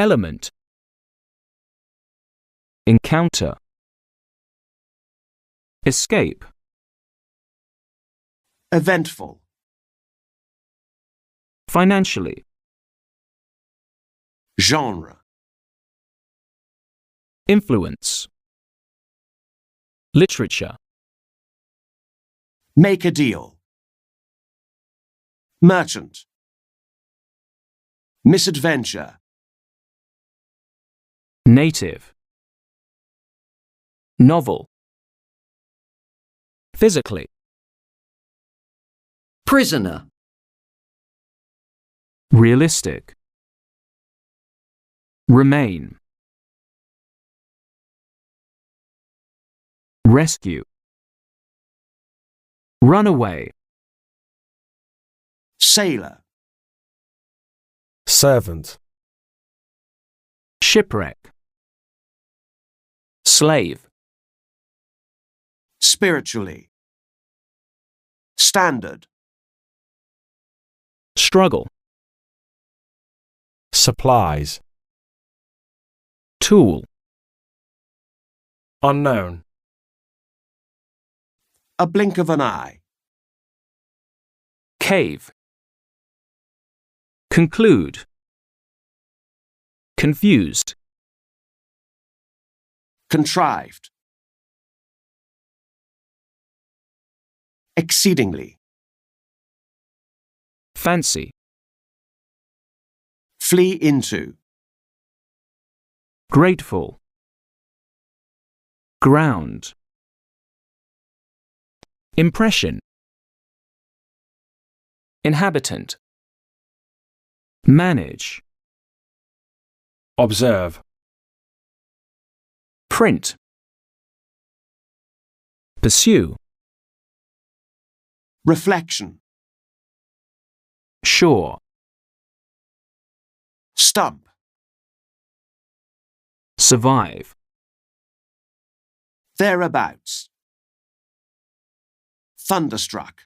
element, encounter, escape, eventful, financially, genre, influence, literature, make a deal, merchant, misadventure, native, novel, physically, prisoner, realistic, remain, rescue, runaway, sailor, servant, shipwreck, slave, spiritually, standard, struggle, supplies, tool, unknown, a blink of an eye, cave, conclude, confused, contrived, exceedingly, fancy, flee into, grateful, ground, impression, inhabitant, manage, observe, print, pursue, reflection, shore, stump, survive, thereabouts, thunderstruck,